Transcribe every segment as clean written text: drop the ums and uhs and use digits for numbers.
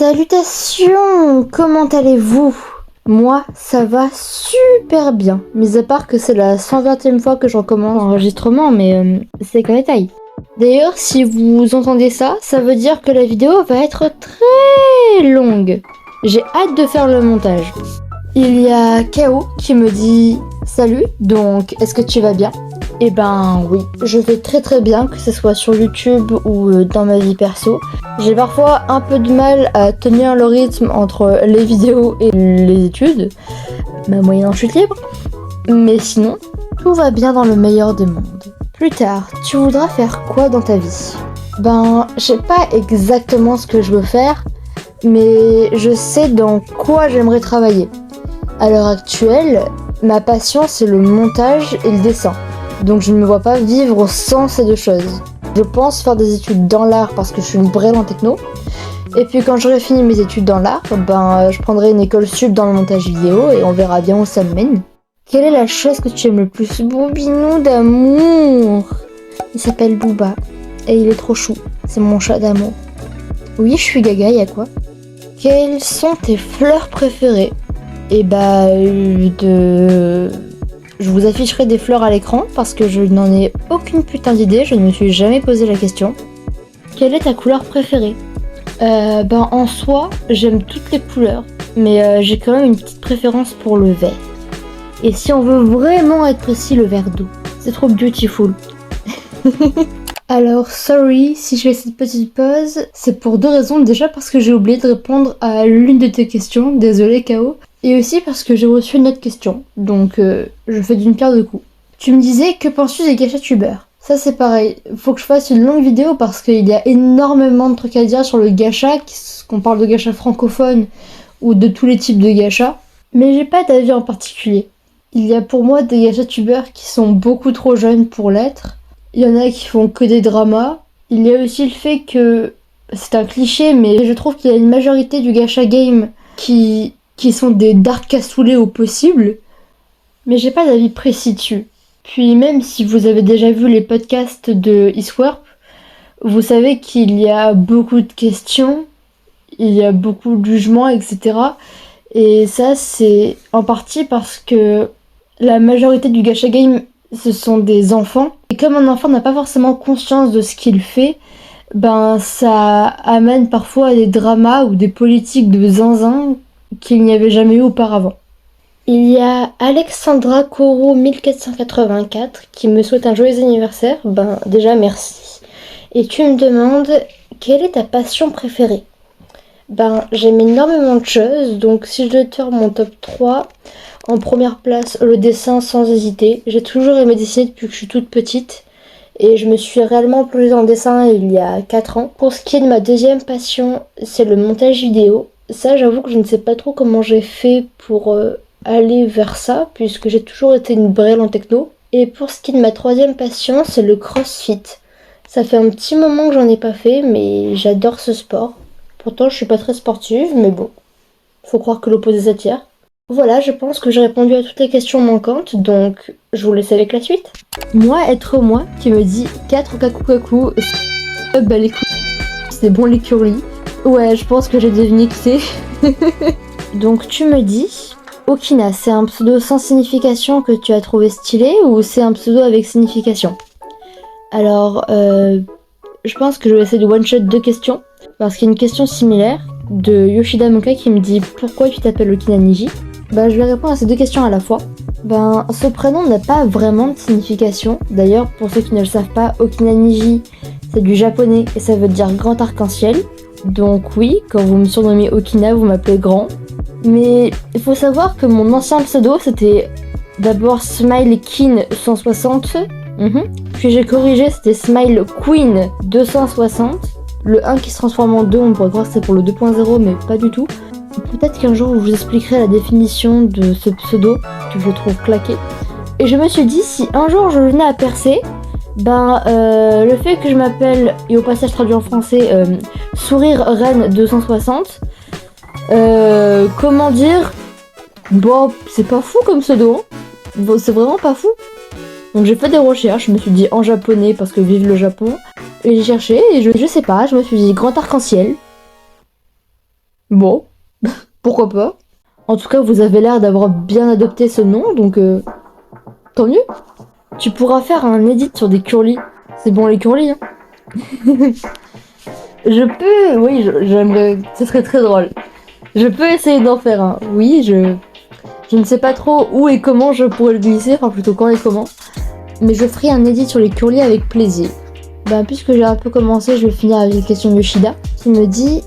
Salutations, comment allez-vous? Moi, ça va super bien, mis à part que c'est la 120e fois que je recommence l'enregistrement, mais c'est qu'un détail. D'ailleurs, si vous entendez ça, ça veut dire que la vidéo va être très longue. J'ai hâte de faire le montage. Il y a Kao qui me dit « Salut, donc est-ce que tu vas bien ?» Eh ben oui, je vais très bien, que ce soit sur YouTube ou dans ma vie perso. J'ai parfois un peu de mal à tenir le rythme entre les vidéos et les études, ma moyenne en chute libre. Mais sinon, tout va bien dans le meilleur des mondes. Plus tard, tu voudras faire quoi dans ta vie? Ben, je sais pas exactement ce que je veux faire, mais je sais dans quoi j'aimerais travailler. À l'heure actuelle, ma passion c'est le montage et le dessin. Donc je ne me vois pas vivre sans ces deux choses. Je pense faire des études dans l'art parce que je suis une brêle en techno. Et puis quand j'aurai fini mes études dans l'art, je prendrai une école sup dans le montage vidéo et on verra bien où ça me mène. Quelle est la chose que tu aimes le plus? Boubinou d'amour. Il s'appelle Booba et il est trop chou. C'est mon chat d'amour. Oui, je suis gaga, y'a quoi? Quelles sont tes fleurs préférées? Je vous afficherai des fleurs à l'écran parce que je n'en ai aucune putain d'idée, je ne me suis jamais posé la question. Quelle est ta couleur préférée? En soi, j'aime toutes les couleurs, mais j'ai quand même une petite préférence pour le vert. Et si on veut vraiment être précis, le vert doux. C'est trop beautiful. Alors, sorry si je fais cette petite pause, c'est pour deux raisons. Déjà parce que j'ai oublié de répondre à l'une de tes questions, désolé Kao. Et aussi parce que j'ai reçu une autre question, donc je fais d'une pierre deux coups. Tu me disais, que penses-tu des gachas tubeurs? Ça c'est pareil, faut que je fasse une longue vidéo parce qu'il y a énormément de trucs à dire sur le gacha, qu'on parle de gacha francophone ou de tous les types de gacha. Mais j'ai pas d'avis en particulier. Il y a pour moi des gacha tubeurs qui sont beaucoup trop jeunes pour l'être. Il y en a qui font que des dramas. Il y a aussi le fait que, c'est un cliché, mais je trouve qu'il y a une majorité du gacha game qui sont des dark cassoulés au possible, mais j'ai pas d'avis précis dessus. Puis même si vous avez déjà vu les podcasts de Iswarp, vous savez qu'il y a beaucoup de questions, il y a beaucoup de jugements, etc. Et ça, c'est en partie parce que la majorité du gacha game, ce sont des enfants. Et comme un enfant n'a pas forcément conscience de ce qu'il fait, ça amène parfois à des dramas ou des politiques de zinzin qu'il n'y avait jamais eu auparavant. Il y a Alexandra Coro 1484 qui me souhaite un joyeux anniversaire. Déjà merci. Et tu me demandes quelle est ta passion préférée? J'aime énormément de choses, donc si je dois te faire mon top 3, en première place le dessin sans hésiter. J'ai toujours aimé dessiner depuis que je suis toute petite. Et je me suis réellement plongée dans le dessin il y a 4 ans. Pour ce qui est de ma deuxième passion, c'est le montage vidéo. Ça, j'avoue que je ne sais pas trop comment j'ai fait pour aller vers ça, puisque j'ai toujours été une brêle en techno. Et pour ce qui est de ma troisième passion, c'est le crossfit. Ça fait un petit moment que j'en ai pas fait, mais j'adore ce sport. Pourtant, je suis pas très sportive, mais bon, faut croire que l'opposé s'attire. Voilà, je pense que j'ai répondu à toutes les questions manquantes, donc je vous laisse avec la suite. Moi, être moi, qui me dit 4 kaku, les couilles, c'est bon les curly. Ouais, je pense que j'ai deviné qui c'est. Donc tu me dis, Okina, c'est un pseudo sans signification que tu as trouvé stylé ou c'est un pseudo avec signification? Alors, je pense que je vais essayer de one-shot 2 questions, parce qu'il y a une question similaire de Yoshida Moka qui me dit pourquoi tu t'appelles Okina Niji? Je vais répondre à ces 2 questions à la fois. Ce prénom n'a pas vraiment de signification. D'ailleurs, pour ceux qui ne le savent pas, Okina Niji, c'est du japonais et ça veut dire grand arc-en-ciel. Donc oui, quand vous me surnommez Okina, vous m'appelez grand. Mais il faut savoir que mon ancien pseudo, c'était d'abord Smile Kin 160. Puis j'ai corrigé, c'était Smile Queen 260. Le 1 qui se transforme en 2, on pourrait croire que c'est pour le 2.0, mais pas du tout. Peut-être qu'un jour, je vous expliquerai la définition de ce pseudo, que je trouve claqué. Et je me suis dit, si un jour je venais à percer, le fait que je m'appelle, et au passage traduit en français, Sourire Reine 260, comment dire, c'est pas fou comme pseudo, c'est vraiment pas fou. Donc j'ai fait des recherches, je me suis dit en japonais parce que vive le Japon, et j'ai cherché, et je sais pas, je me suis dit grand arc-en-ciel. Bon, pourquoi pas. En tout cas, vous avez l'air d'avoir bien adopté ce nom, donc tant mieux. Tu pourras faire un edit sur des curly. C'est bon les curly, hein. Je peux, oui, j'aimerais, ce serait très drôle. Je peux essayer d'en faire un. Oui, je ne sais pas trop où et comment je pourrais le glisser, enfin plutôt quand et comment. Mais je ferai un edit sur les curly avec plaisir. Ben, puisque j'ai un peu commencé, je vais finir avec les questions de Shida, qui me dit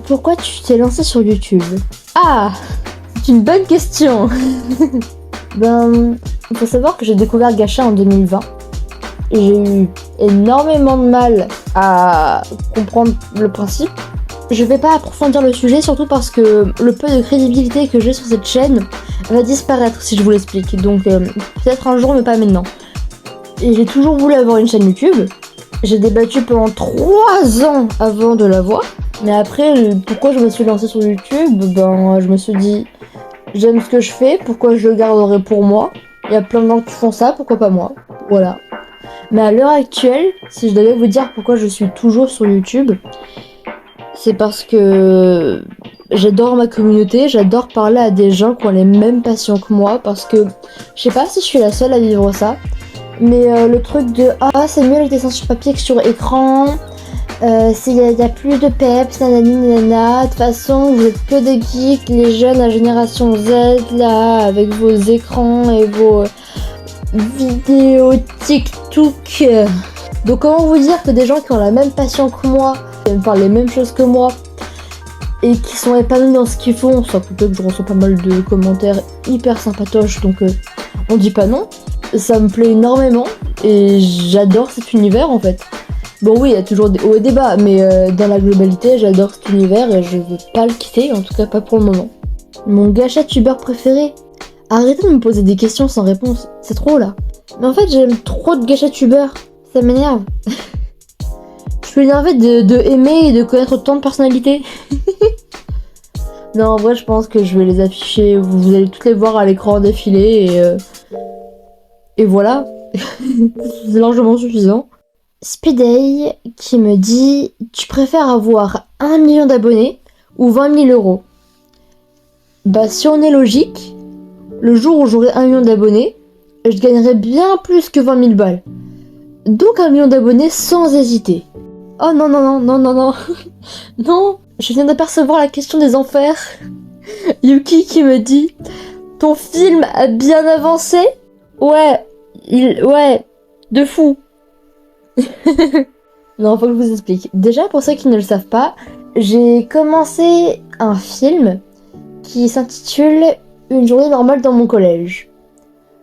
pourquoi tu t'es lancé sur YouTube? Ah, c'est une bonne question. Ben, il faut savoir que j'ai découvert Gacha en 2020. J'ai eu énormément de mal à comprendre le principe. Je vais pas approfondir le sujet, surtout parce que le peu de crédibilité que j'ai sur cette chaîne va disparaître si je vous l'explique. Donc peut-être un jour, mais pas maintenant. Et j'ai toujours voulu avoir une chaîne YouTube. J'ai débattu pendant 3 ans avant de l'avoir. Mais après, pourquoi je me suis lancée sur YouTube? Ben, je me suis dit, j'aime ce que je fais, pourquoi je le garderai pour moi? Il y a plein de gens qui font ça, pourquoi pas moi? Voilà. Mais à l'heure actuelle, si je devais vous dire pourquoi je suis toujours sur YouTube, c'est parce que j'adore ma communauté, j'adore parler à des gens qui ont les mêmes passions que moi, parce que je sais pas si je suis la seule à vivre ça, mais le truc de ah c'est mieux les dessins sur papier que sur écran, s'il y a plus de peps, nanani nanana, de toute façon vous êtes que des geeks, les jeunes, la génération Z là, avec vos écrans et vos vidéos TikTok. Donc comment vous dire que des gens qui ont la même passion que moi, qui aiment faire les mêmes choses que moi, et qui sont épanouis dans ce qu'ils font, soit plutôt que je reçois pas mal de commentaires hyper sympatoches, donc on dit pas non, ça me plaît énormément, et j'adore cet univers en fait. Bon oui, il y a toujours des hauts et des bas, mais dans la globalité, j'adore cet univers et je veux pas le quitter, en tout cas pas pour le moment. Mon gacha tubeur préféré? Arrêtez de me poser des questions sans réponse, c'est trop là. Mais en fait, j'aime trop de gacha tubeurs, ça m'énerve. Je suis énervée de aimer et de connaître autant de personnalités. Non, en vrai, je pense que je vais les afficher, vous allez toutes les voir à l'écran défiler et voilà. C'est largement suffisant. Speeday qui me dit tu préfères avoir 1 million d'abonnés ou 20 000 euros? Bah si on est logique, le jour où j'aurai 1 million d'abonnés, je gagnerai bien plus que 20 000 balles. Donc 1 million d'abonnés sans hésiter. Oh non non non non non non. Non, je viens d'apercevoir la question des enfers. Yuki qui me dit ton film a bien avancé? Ouais, ouais, de fou. Non, faut que je vous explique. Déjà, pour ceux qui ne le savent pas, j'ai commencé un film qui s'intitule Une journée normale dans mon collège.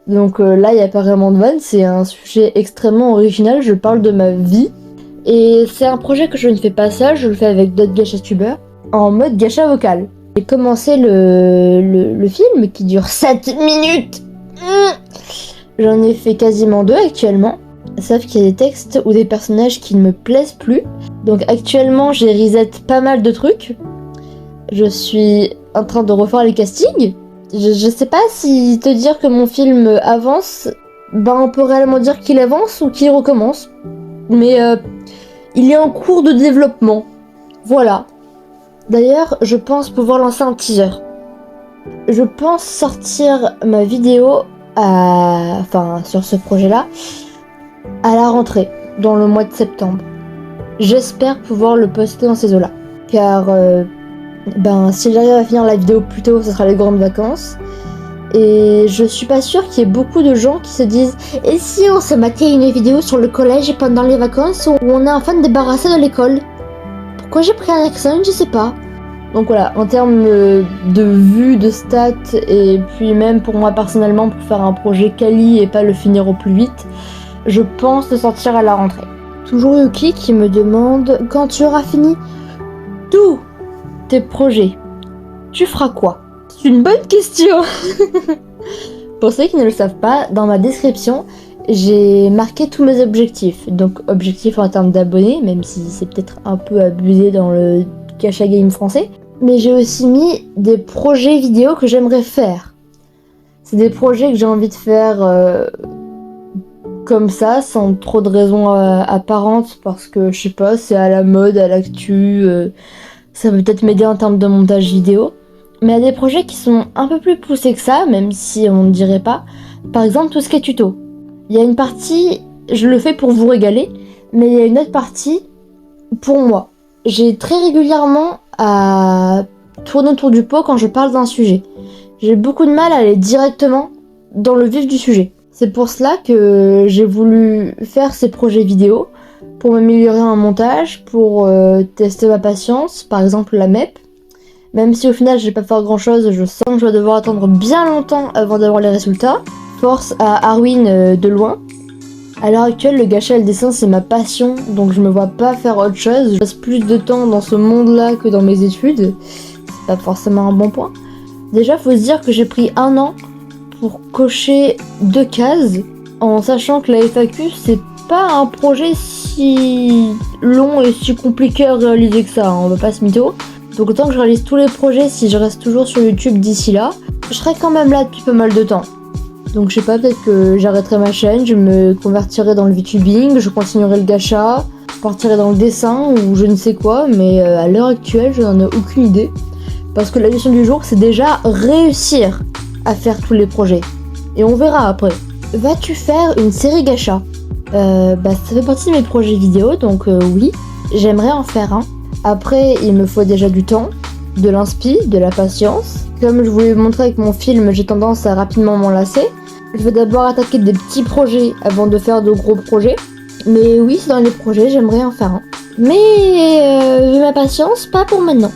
Donc là, il n'y a pas vraiment de vanne, c'est un sujet extrêmement original, je parle de ma vie. Et c'est un projet que je ne fais pas seul, je le fais avec d'autres gacha tubeurs, en mode gacha vocal. J'ai commencé le film qui dure 7 minutes. J'en ai fait quasiment 2 actuellement. Sauf qu'il y a des textes ou des personnages qui ne me plaisent plus. Donc actuellement, j'ai reset pas mal de trucs. Je suis en train de refaire les castings. Je sais pas si te dire que mon film avance, ben on peut réellement dire qu'il avance ou qu'il recommence. Mais il est en cours de développement. Voilà. D'ailleurs, je pense pouvoir lancer un teaser. Je pense sortir ma vidéo sur ce projet-là à la rentrée, dans le mois de septembre. J'espère pouvoir le poster dans ces eaux-là. Car, si j'arrive à finir la vidéo plus tôt, ce sera les grandes vacances. Et je suis pas sûre qu'il y ait beaucoup de gens qui se disent « Et si on se matait une vidéo sur le collège pendant les vacances où on est enfin débarrassé de l'école ?» Pourquoi j'ai pris un accent, je sais pas. Donc voilà, en termes de vues, de stats, et puis même pour moi personnellement, pour faire un projet quali et pas le finir au plus vite, je pense le sortir à la rentrée. Toujours Yuki qui me demande quand tu auras fini tous tes projets, tu feras quoi? C'est une bonne question. Pour ceux qui ne le savent pas, dans ma description, j'ai marqué tous mes objectifs. Donc objectifs en termes d'abonnés, même si c'est peut-être un peu abusé dans le gacha game français. Mais j'ai aussi mis des projets vidéo que j'aimerais faire. C'est des projets que j'ai envie de faire comme ça, sans trop de raisons apparentes, parce que je sais pas, c'est à la mode, à l'actu, Ça peut peut-être m'aider en termes de montage vidéo. Mais il y a des projets qui sont un peu plus poussés que ça, même si on ne dirait pas. Par exemple, tout ce qui est tuto. Il y a une partie, je le fais pour vous régaler, mais il y a une autre partie pour moi. J'ai très régulièrement à tourner autour du pot quand je parle d'un sujet. J'ai beaucoup de mal à aller directement dans le vif du sujet. C'est pour cela que j'ai voulu faire ces projets vidéo pour m'améliorer en montage, pour tester ma patience, par exemple la MEP. Même si au final je vais pas faire grand chose, je sens que je vais devoir attendre bien longtemps avant d'avoir les résultats. Force à Arwin de loin. À l'heure actuelle, le gâchis et le dessin c'est ma passion, donc je me vois pas faire autre chose. Je passe plus de temps dans ce monde-là que dans mes études. C'est pas forcément un bon point. Déjà, faut se dire que j'ai pris 1 an pour cocher 2 cases, en sachant que la FAQ c'est pas un projet si long et si compliqué à réaliser que ça, hein, on va pas se mytho. Donc autant que je réalise tous les projets, si je reste toujours sur YouTube d'ici là, je serai quand même là depuis pas mal de temps. Donc je sais pas, peut-être que j'arrêterai ma chaîne, je me convertirai dans le VTubing, je continuerai le gacha, je partirai dans le dessin ou je ne sais quoi, mais à l'heure actuelle je n'en ai aucune idée. Parce que la mission du jour c'est déjà réussir à faire tous les projets. Et on verra après. Vas-tu faire une série gacha ? Ça fait partie de mes projets vidéo, donc oui, j'aimerais en faire un. Après, il me faut déjà du temps, de l'inspi, de la patience. Comme je vous l'ai montré avec mon film, j'ai tendance à rapidement m'en lasser. Je vais d'abord attaquer des petits projets avant de faire de gros projets. Mais oui, dans les projets, j'aimerais en faire un. Mais vu ma patience, pas pour maintenant.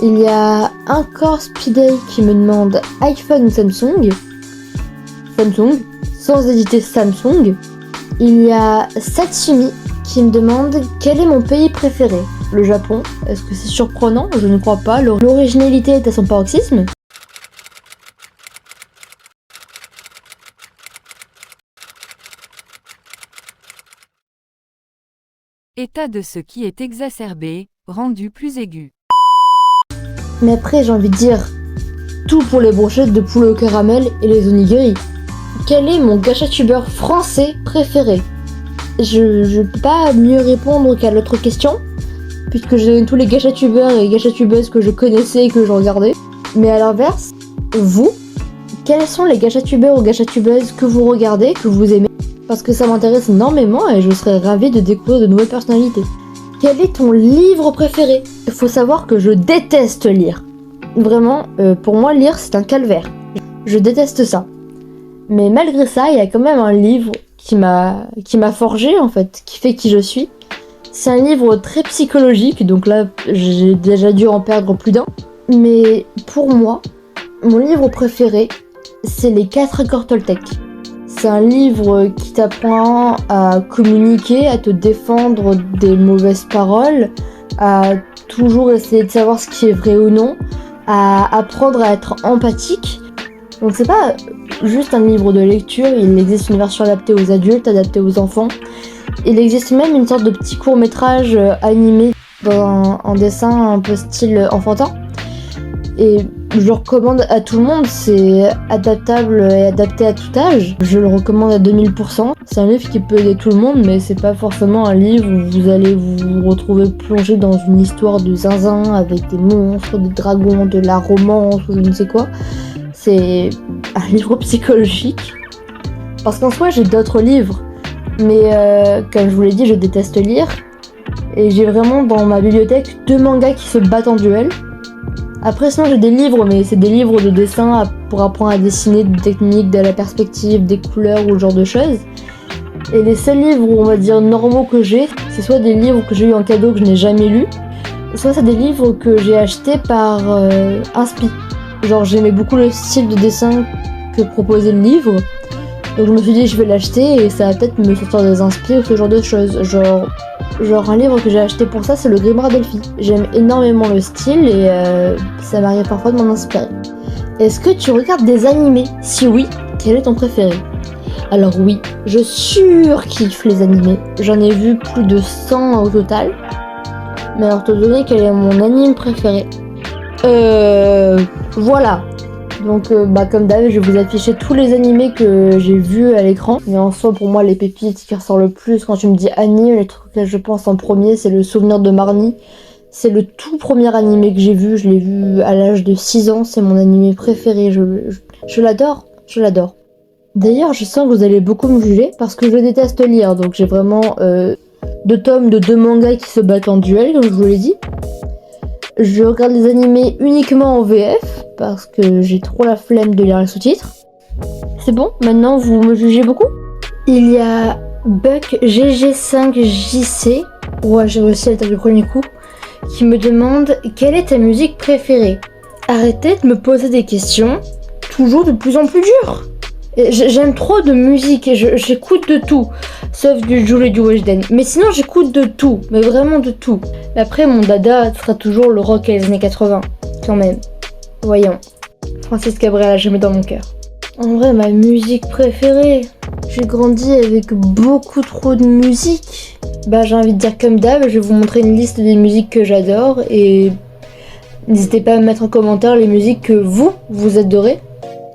Il y a encore Speedy qui me demande iPhone ou Samsung. Samsung, sans hésiter Samsung. Il y a Satsumi qui me demande quel est mon pays préféré. Le Japon. Est-ce que c'est surprenant ? Je ne crois pas. L'originalité est à son paroxysme. État de ce qui est exacerbé, rendu plus aigu. Mais après, j'ai envie de dire tout pour les brochettes de poulet au caramel et les onigiri. Quel est mon gacha-tubeur français préféré ? Je peux pas mieux répondre qu'à l'autre question, puisque j'ai donné tous les gacha-tubeurs et gacha-tubeuses que je connaissais et que je regardais. Mais à l'inverse, vous, quels sont les gacha-tubeurs ou gacha-tubeuses que vous regardez, que vous aimez ? Parce que ça m'intéresse énormément et je serais ravie de découvrir de nouvelles personnalités. Quel est ton livre préféré ? Il faut savoir que je déteste lire. Vraiment, pour moi, lire, c'est un calvaire. Je déteste ça. Mais malgré ça, il y a quand même un livre qui m'a forgé, en fait, qui fait qui je suis. C'est un livre très psychologique, donc là, j'ai déjà dû en perdre plus d'un. Mais pour moi, mon livre préféré, c'est Les 4 accords Toltec. C'est un livre qui t'apprend à communiquer, à te défendre des mauvaises paroles, à toujours essayer de savoir ce qui est vrai ou non, à apprendre à être empathique. Donc c'est pas juste un livre de lecture, il existe une version adaptée aux adultes, adaptée aux enfants. Il existe même une sorte de petit court-métrage animé dans un dessin un peu style enfantin. Et je le recommande à tout le monde, c'est adaptable et adapté à tout âge. Je le recommande à 2000%. C'est un livre qui peut aider tout le monde, mais c'est pas forcément un livre où vous allez vous retrouver plongé dans une histoire de zinzin avec des monstres, des dragons, de la romance ou je ne sais quoi. C'est un livre psychologique. Parce qu'en soi, j'ai d'autres livres, mais comme je vous l'ai dit, je déteste lire. Et j'ai vraiment dans ma bibliothèque 2 mangas qui se battent en duel. Après sinon j'ai des livres, mais c'est des livres de dessin pour apprendre à dessiner, des techniques, de la perspective, des couleurs ou ce genre de choses. Et les seuls livres, on va dire, normaux que j'ai, c'est soit des livres que j'ai eu en cadeau que je n'ai jamais lus, soit c'est des livres que j'ai achetés par inspi. Genre j'aimais beaucoup le style de dessin que proposait le livre, donc je me suis dit je vais l'acheter et ça va peut-être me sortir des inspi ou ce genre de choses. Genre un livre que j'ai acheté pour ça, c'est le Grimoire d'Elphie. J'aime énormément le style et ça m'arrive parfois de m'en inspirer. Est-ce que tu regardes des animés ? Si oui, quel est ton préféré ? Alors oui, je surkiffe les animés. J'en ai vu plus de 100 au total. Mais alors te donner quel est mon anime préféré ? Voilà. Donc comme d'hab, je vais vous afficher tous les animés que j'ai vus à l'écran. Mais en soi, pour moi, les pépites qui ressortent le plus quand tu me dis anime, les trucs que je pense en premier, c'est le souvenir de Marnie. C'est le tout premier animé que j'ai vu, je l'ai vu à l'âge de 6 ans, c'est mon animé préféré, je l'adore, je l'adore. D'ailleurs, je sens que vous allez beaucoup me juger parce que je déteste lire, donc j'ai vraiment 2 tomes de 2 mangas qui se battent en duel, comme je vous l'ai dit. Je regarde les animés uniquement en VF parce que j'ai trop la flemme de lire les sous-titres. C'est bon, maintenant vous me jugez beaucoup? Il y a Buck GG5JC, ouais j'ai réussi à le taper du premier coup, qui me demande quelle est ta musique préférée. Arrêtez de me poser des questions, toujours de plus en plus dures. J'aime trop de musique et j'écoute de tout, sauf du Jul et du Weshden. Mais sinon j'écoute de tout, mais vraiment de tout. Après mon dada sera toujours le rock et les années 80, quand même. Voyons, Francis Cabrel a jamais dans mon cœur. En vrai, ma musique préférée, j'ai grandi avec beaucoup trop de musique. Bah j'ai envie de dire comme d'hab, je vais vous montrer une liste des musiques que j'adore et n'hésitez pas à me mettre en commentaire les musiques que vous adorez.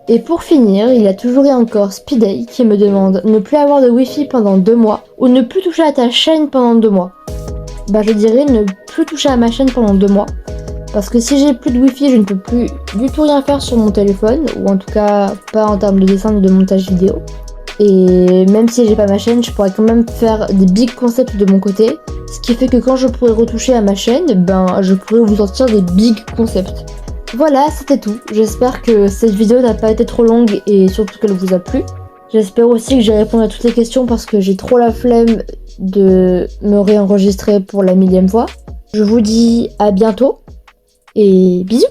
Et pour finir, il y a toujours et encore Speeday qui me demande ne plus avoir de wifi pendant 2 mois ou ne plus toucher à ta chaîne pendant 2 mois. Bah je dirais ne plus toucher à ma chaîne pendant 2 mois. Parce que si j'ai plus de wifi, je ne peux plus du tout rien faire sur mon téléphone, ou en tout cas pas en termes de dessin ou de montage vidéo. Et même si j'ai pas ma chaîne, je pourrais quand même faire des big concepts de mon côté. Ce qui fait que quand je pourrais retoucher à ma chaîne, ben je pourrais vous sortir des big concepts. Voilà, c'était tout. J'espère que cette vidéo n'a pas été trop longue et surtout qu'elle vous a plu. J'espère aussi que j'ai répondu à toutes les questions parce que j'ai trop la flemme de me réenregistrer pour la 1000e fois. Je vous dis à bientôt et bisous!